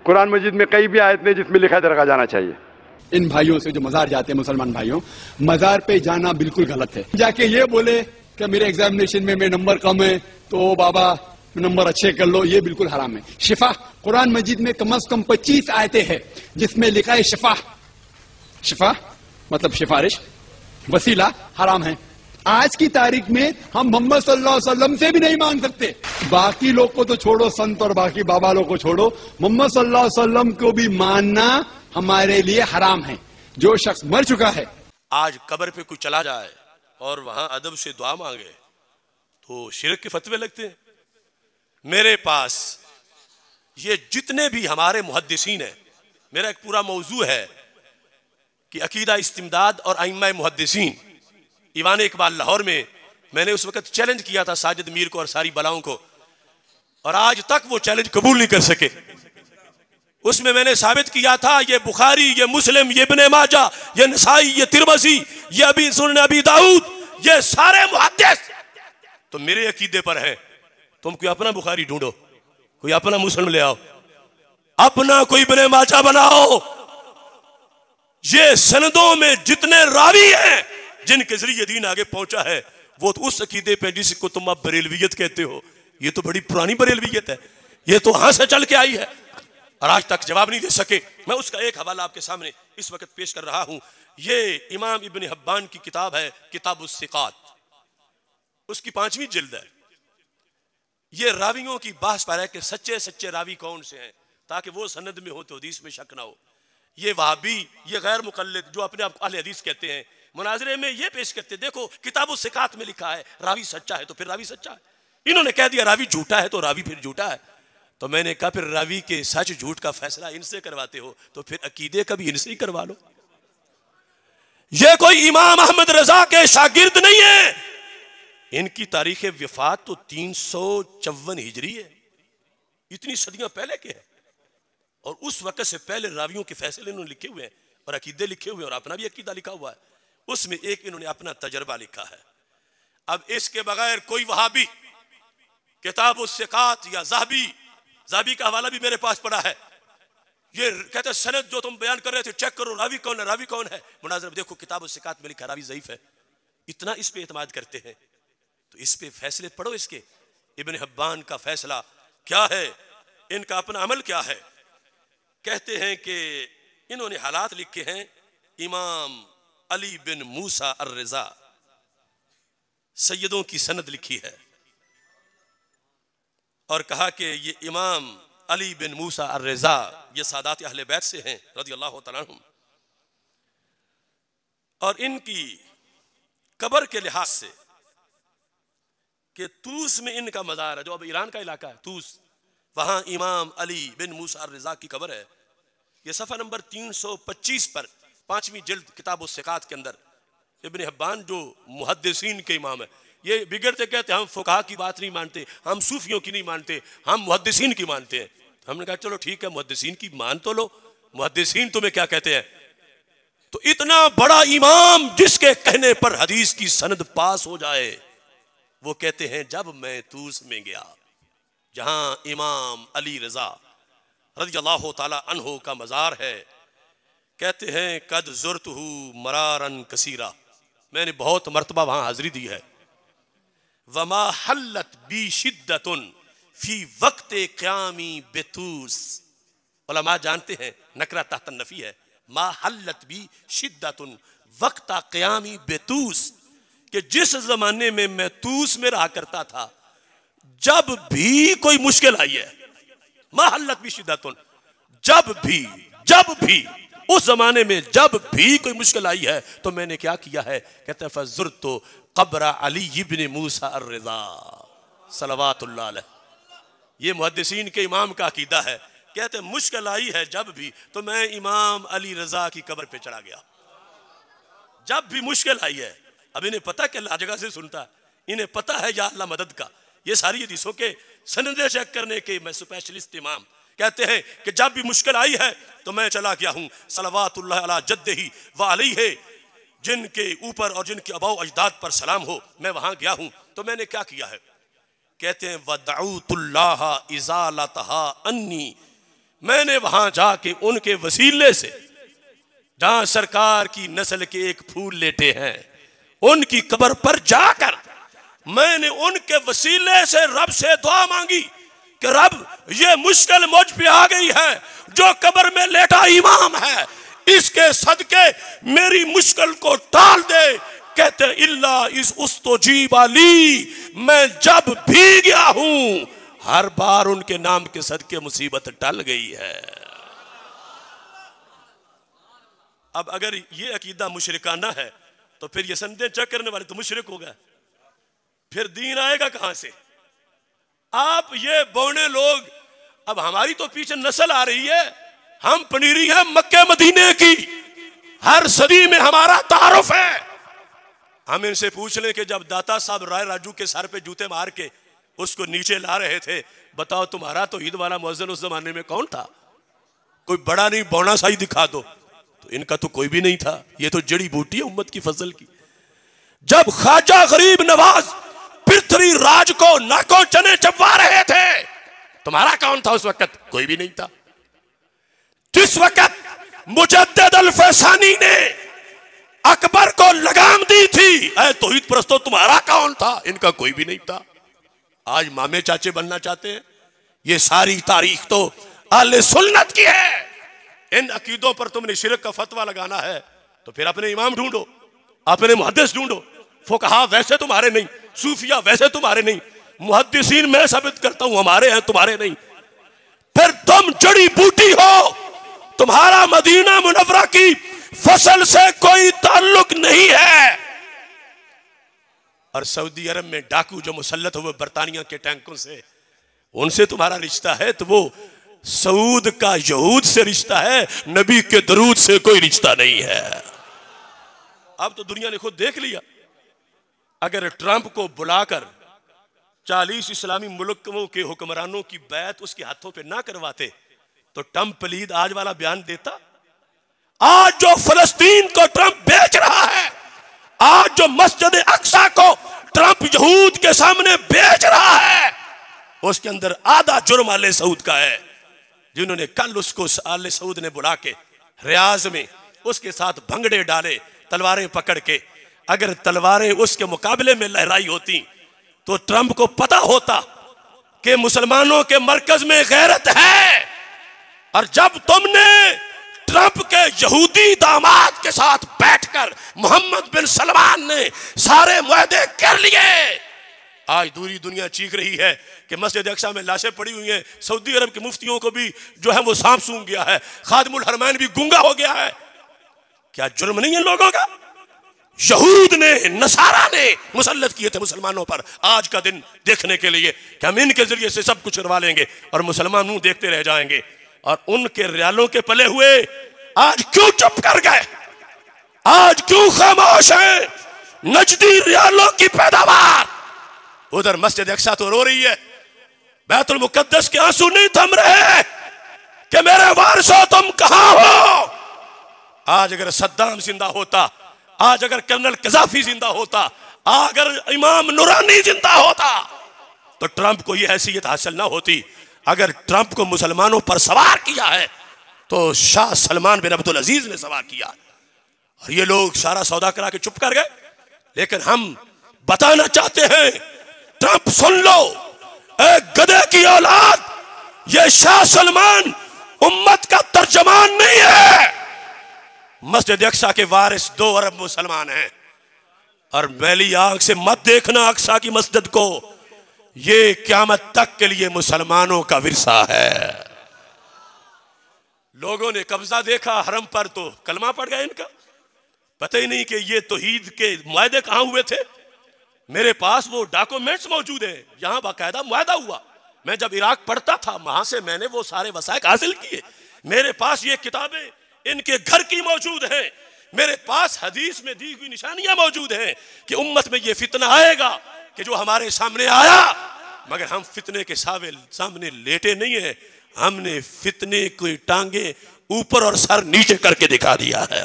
कुरान मजीद में कई भी आयत नहीं जिसमें लिखा है दरगाह जाना चाहिए। इन भाइयों से जो मजार जाते हैं, मुसलमान भाइयों, मजार पे जाना बिल्कुल गलत है। जाके ये बोले कि मेरे एग्जामिनेशन में मेरे नंबर कम है तो बाबा नंबर अच्छे कर लो, ये बिल्कुल हराम है। शिफा, कुरान मजीद में कम से कम 25 आयतें हैं जिसमें लिखा है शिफा। शिफा मतलब सिफारिश, वसीला हराम है। आज की तारीख में हम मोहम्मद सल्लल्लाहु अलैहि वसल्लम से भी नहीं मांग सकते। बाकी लोग को तो छोड़ो, संत और बाकी बाबा लोग को छोड़ो, मोहम्मद सल्लल्लाहु अलैहि वसल्लम को भी मानना हमारे लिए हराम है। जो शख्स मर चुका है, आज कब्र पे कोई चला जाए और वहां अदब से दुआ मांगे तो शिरक के फतवे लगते हैं। मेरे पास ये जितने भी हमारे मुहद्दिसीन हैं, मेरा एक पूरा मौजू है कि अकीदा इस्तिमदाद और अइम्मा मुहद्दिसीन। ईवान इकबाल लाहौर में मैंने उस वक्त चैलेंज किया था साजिद मीर को और सारी बलाओं को, और आज तक वो चैलेंज कबूल नहीं कर सके। उसमें मैंने साबित किया था ये बुखारी, ये मुस्लिम, ये इब्ने माजा, ये नसाई, ये तिरमिज़ी, ये अबी सुनन अबी दाऊद, ये सारे मुहद्दिस तो मेरे अकीदे पर हैं। तुम कोई अपना बुखारी ढूंढो, कोई अपना मुस्लिम ले आओ, अपना कोई इब्ने माजा बनाओ। ये सनदों में जितने रावी हैं जिनके जरिए दीन आगे पहुंचा है, वो तो उस अकीदे पे जिसको तुम अब बरेलवियत कहते हो। ये तो बड़ी पुरानी बरेलवियत है, ये तो वहां से चल के आई है और आज तक जवाब नहीं दे सके। मैं उसका एक हवाला आपके सामने इस वक्त पेश कर रहा हूं। ये इमाम इब्न हिब्बान की किताब है किताबुस सिकात, उसकी 5वीं जिल्द है। ये रावियों की बहस पर है कि सच्चे सच्चे रावी कौन से हैं, ताकि वो सनद में हो तो हदीस में शक ना हो। ये वहाबी, ये गैर मुकल्लिद जो अपने आप को अहले हदीस कहते हैं, मुनाजरे में ये पेश करते, देखो किताबुस सिकात में लिखा है रावी सच्चा है तो फिर रावी सच्चा है। इन्होंने कह दिया रावी झूठा है तो रावी फिर झूठा है। तो मैंने कहा फिर रावी के सच झूठ का फैसला इनसे करवाते हो तो फिर अकीदे का भी इनसे ही करवा लो। ये कोई इमाम अहमद रजा के शागिर्द नहीं है। इनकी तारीख वफात तो 354 हिजरी है, इतनी सदियां पहले के है। और उस वक्त से पहले रावियों के फैसले इन्होंने लिखे हुए हैं और अकीदे लिखे हुए हैं और अपना भी अकीदा लिखा हुआ है। उसमें एक इन्होंने अपना तजर्बा लिखा है। अब इसके बगैर कोई वहाबी किताबुस सिकात या ज़ाहबी का हवाला भी मेरे पास पड़ा है। ये कहते सनद जो तुम बयान कर रहे थे चेक करो, रावी कौन है, रावी कौन है। मुनाज़र देखो किताबुस सिकात में लिखा रावी ज़ईफ है, इतना इस पे एतमाद करते हैं तो इस पे फैसले पढ़ो। इसके इब्न हिब्बान का फैसला क्या है, इनका अपना अमल क्या है। कहते हैं कि इन्होंने हालात लिखे हैं। इमाम अली बिन मूसा अर्रज़ा, सैयदों की सनद लिखी है और कहा कि ये इमाम अली बिन मूसा अर्रज़ा ये सादात अहले बैत से हैं रज़ियल्लाहु तआला अन्हुम। और इनकी कब्र के लिहाज से कि तूस में इनका मज़ार है, जो अब ईरान का इलाका है तूस, वहां इमाम अली बिन मूसा अर्रज़ा की कब्र है। ये सफ़ा नंबर 325 पर 5वीं जिल्द किताबुस सिकात के अंदर इब्न हिब्बान जो मुहद्दिसीन के इमाम है, ये बिगड़ते कहते हम फुकहा की बात नहीं मानते, हम सूफियों की नहीं मानते, हम मुहद्दिसीन की मानते हैं। तो हमने कहा चलो ठीक है, मुहद्दिसीन की मान तो लो, मुहद्दिसीन तुम्हें क्या कहते हैं। तो इतना बड़ा इमाम जिसके कहने पर हदीस की सनद पास हो जाए, वो कहते हैं जब मैं तूस में गया जहां इमाम अली रजा रज़ियल्लाहु ताला अन्हु का मज़ार है, कहते हैं कद ज़ुरतहु मरारन कसीरा, मैंने बहुत मर्तबा वहां हाजिरी दी है। वमा हल्लत बी शिद्दतुन फी वक्त क़यामी बेतूस, उलमा जानते हैं नकरा तहत नफी है, मा हल्लत बी शिद्दतुन वक्त क़यामी बेतूस, कि जिस जमाने में मैं तूस में रहा करता था जब भी कोई मुश्किल आई है, मा हल्लत बी शिद्दतुन, जब भी उस जमाने में जब भी कोई मुश्किल आई है तो मैंने क्या किया है। कहते हैं फज़ुरतु क़ब्र अली इब्न मूसा अर्रज़ा सलवातुल्लाह अलैह। ये मुहद्दिसीन के इमाम का अकीदा है। कहते हैं मुश्किल आई है जब भी तो मैं इमाम अली रजा की कब्र पे चढ़ा गया, जब भी मुश्किल आई है। अब इन्हें पता कि अल्लाह जगह से सुनता है, इन्हें पता है या अल्लाह मदद का। ये सारी हदीसों के सनदे चेक करने के मैं स्पेशलिस्ट इमाम। कहते हैं कि जब भी मुश्किल आई है तो मैं चला गया हूं सलवातुल्लाह अला जद्दिही व अलैहि, जिनके ऊपर और जिनके अबाउ अजदाद पर सलाम हो, मैं वहां गया हूं। तो मैंने क्या किया है। कहते हैं वदऊतुल्लाह इज़ालतहा अन्नी, मैंने वहां जाके उनके वसीले से, जहां सरकार की नस्ल के एक फूल लेटे हैं, उनकी कब्र पर जाकर मैंने उनके वसीले से रब से दुआ मांगी कि रब ये मुश्किल मुझ पे आ गई है, जो कब्र में लेटा इमाम है, इसके सदके मेरी मुश्किल को टाल दे। कहते इल्ला इस उस्तजीब अली, मैं जब भी गया हूं हर बार उनके नाम के सदके मुसीबत टल गई है। अब अगर ये अकीदा मुशरिकाना है तो फिर ये संदेह चेक करने वाले तो मुशरिक होगा, फिर दीन आएगा कहां से? आप ये बौने लोग, अब हमारी तो पीछे नस्ल आ रही है, हम पनीरी हैं मक्के मदीने की, हर सदी में हमारा तारुफ है। हम इनसे पूछ लें कि जब दाता साहब राय राजू के सर पे जूते मार के उसको नीचे ला रहे थे, बताओ तुम्हारा तो ईद वाला मुअज्जिन उस जमाने में कौन था? कोई बड़ा नहीं बौना सा ही दिखा दो, तो इनका तो कोई भी नहीं था। ये तो जड़ी बूटी है उम्मत की फसल की। जब ख्वाजा गरीब नवाज पृथ्वी राज को नाको चने चबवा रहे थे, तुम्हारा कौन था उस वक्त? कोई भी नहीं था। जिस वक्त मुजद्दिद अल फैसानी ने अकबर को लगाम दी थी, ऐ तौहीद परस्तो तुम्हारा कौन था? इनका कोई भी नहीं था। आज मामे चाचे बनना चाहते हैं। ये सारी तारीख तो अहले सुन्नत की है। इन अकीदों पर तुमने शिरक का फतवा लगाना है तो फिर अपने इमाम ढूंढो, अपने मुहद्दिस ढूंढो। फुकहा वैसे तुम्हारे नहीं, सूफिया वैसे तुम्हारे नहीं, मुहद्दिसीन मैं साबित करता हूं हमारे हैं, तुम्हारे नहीं। फिर तुम जड़ी बूटी हो, तुम्हारा मदीना मुनव्वरा की फसल से कोई ताल्लुक नहीं है। और सऊदी अरब में डाकू जो मुसल्लत हुए बरतानिया के टैंकों से, उनसे तुम्हारा रिश्ता है तो वो सऊद का यहूद से रिश्ता है, नबी के दरूद से कोई रिश्ता नहीं है। अब तो दुनिया ने खुद देख लिया। अगर ट्रंप को बुलाकर 40 इस्लामी मुल्कों के हुक्मरानों की बैत उसके हाथों पे ना करवाते तो ट्रंप पलीद आज वाला बयान देता? आज जो फलस्तीन को ट्रंप बेच रहा है, आज जो मस्जिद अक्सा को ट्रंप यहूद के सामने बेच रहा है, उसके अंदर आधा जुर्म आले सऊद का है, जिन्होंने कल उसको आले सऊद ने बुला के रियाज में उसके साथ भंगड़े डाले तलवारें पकड़ के। अगर तलवारें उसके मुकाबले में लहराई होती तो ट्रंप को पता होता कि मुसलमानों के मरकज में गैरत है। और जब तुमने ट्रंप के यहूदी दामाद के साथ बैठकर मोहम्मद बिन सलमान ने सारे मुआहदे कर लिए, आज दूरी दुनिया चीख रही है कि मस्जिद अक्सा में लाशें पड़ी हुई हैं। सऊदी अरब के मुफ्तियों को भी जो है वो सांप सूंघ गया है, खादिमुल हरमैन भी गूंगा हो गया है। क्या जुर्म नहीं है लोगों का? यहूद ने, नसारा ने मुसल्लत किए थे मुसलमानों पर, आज का दिन देखने के लिए कि हम इनके जरिए से सब कुछ करवा लेंगे और मुसलमान मुंह देखते रह जाएंगे। और उनके रियालों के पले हुए आज क्यों चुप कर गए? आज क्यों खामोश है? नजदी रियालों की पैदावार, उधर मस्जिद अक्सा तो रो रही है, बैतुल मुकद्दस के आंसू नहीं थम रहे कि मेरे वारिसों तुम कहां हो। आज अगर सद्दाम जिंदा होता, आज अगर कर्नल कज़ाफी जिंदा होता, अगर इमाम नूरानी जिंदा होता तो ट्रंप को यह हैसियत हासिल ना होती। अगर ट्रंप को मुसलमानों पर सवार किया है तो शाह सलमान बिन अब्दुल अजीज ने सवार किया। और ये लोग सारा सौदा करा के चुप कर गए। लेकिन हम बताना चाहते हैं, ट्रंप सुन लो, एक गधे की औलाद, ये शाह सलमान उम्मत का तर्जमान नहीं है। मस्जिद अक्सा के वारिस 2 अरब मुसलमान हैं। और मैली आंख से मत देखना अक्सा की मस्जिद को, ये क़यामत तक के लिए मुसलमानों का विरसा है। लोगों ने कब्जा देखा हरम पर तो कलमा पड़ गया इनका, पता ही नहीं कि ये तौहीद के मुआहदे कहां हुए थे। मेरे पास वो डॉक्यूमेंट्स मौजूद हैं, यहां बाकायदा मुआहदा हुआ। मैं जब इराक पढ़ता था वहां से मैंने वो सारे वसाइक हासिल किए। मेरे पास ये किताबें इनके घर की मौजूद हैं। मेरे पास हदीस में दी हुई निशानियां मौजूद हैं कि उम्मत में ये फितना आएगा कि जो हमारे सामने आया। मगर हम फितने के सामने लेटे नहीं है, हमने फितने की टांगे ऊपर और सर नीचे करके दिखा दिया है।